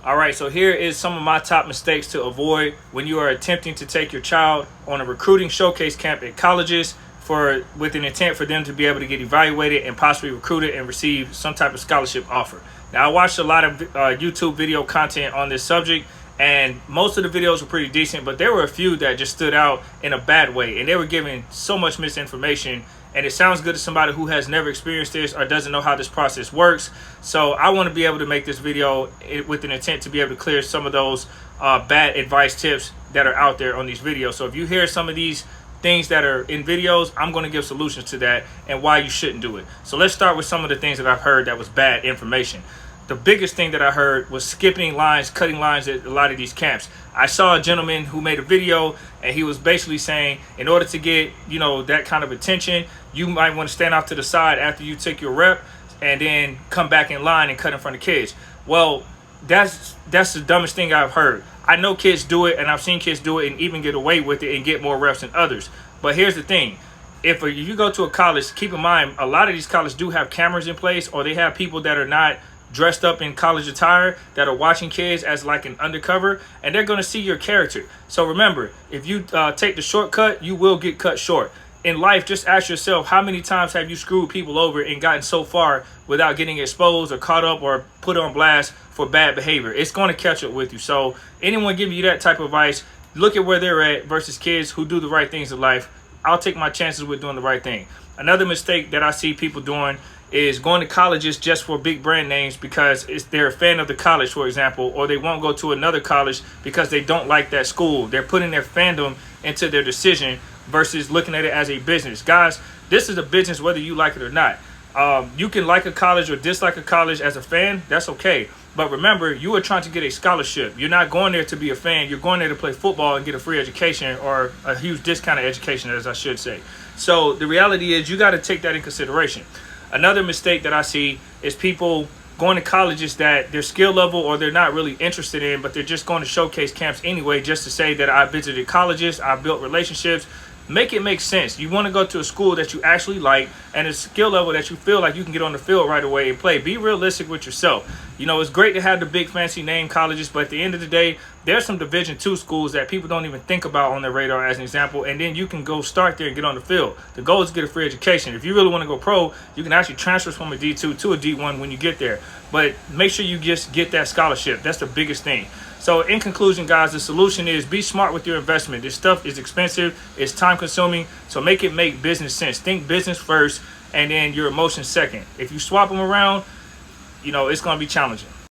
All right, so here is some of my top mistakes to avoid when you are attempting to take your child on a recruiting showcase camp at colleges with an intent for them to be able to get evaluated and possibly recruited and receive some type of scholarship offer. Now, I watched a lot of YouTube video content on this subject, and most of the videos were pretty decent, but there were a few that just stood out in a bad way, and they were giving so much misinformation. And it sounds good to somebody who has never experienced this or doesn't know how this process works. So I want to be able to make this video with an intent to be able to clear some of those bad advice tips that are out there on these videos. So if you hear some of these things that are in videos, I'm going to give solutions to that and why you shouldn't do it. So let's start with some of the things that I've heard that was bad information. The biggest thing that I heard was skipping lines, cutting lines at a lot of these camps. I saw a gentleman who made a video, and he was basically saying, in order to get, that kind of attention, you might want to stand off to the side after you take your rep and then come back in line and cut in front of kids. Well, that's the dumbest thing I've heard. I know kids do it, and I've seen kids do it and even get away with it and get more reps than others. But here's the thing. If you go to a college, keep in mind, a lot of these colleges do have cameras in place, or they have people that are not dressed up in college attire that are watching kids as like an undercover, and they're going to see your character. So remember, if you take the shortcut, you will get cut short. In life, just ask yourself, how many times have you screwed people over and gotten so far without getting exposed or caught up or put on blast for bad behavior? It's going to catch up with you. So anyone giving you that type of advice, look at where they're at versus kids who do the right things in life. I'll take my chances with doing the right thing. Another mistake that I see people doing is going to colleges just for big brand names because they're a fan of the college, for example, or they won't go to another college because they don't like that school. They're putting their fandom into their decision versus looking at it as a business. Guys, this is a business whether you like it or not. You can like a college or dislike a college as a fan. That's okay. But remember, you are trying to get a scholarship. You're not going there to be a fan. You're going there to play football and get a free education, or a huge discounted education, as I should say. So the reality is you got to take that in consideration. Another mistake that I see is people going to colleges that their skill level or they're not really interested in, but they're just going to showcase camps anyway, just to say that I visited colleges, I built relationships. Make it make sense. You want to go to a school that you actually like and a skill level that you feel like you can get on the field right away and play. Be realistic with yourself. It's great to have the big fancy name colleges, but at the end of the day, there's some Division II schools that people don't even think about on their radar as an example, and then you can go start there and get on the field. The goal is to get a free education. If you really want to go pro, you can actually transfer from a D2 to a D1 when you get there. But make sure you just get that scholarship. That's the biggest thing. So in conclusion, guys, the solution is be smart with your investment. This stuff is expensive. It's time consuming. So make business sense. Think business first and then your emotions second. If you swap them around, it's going to be challenging.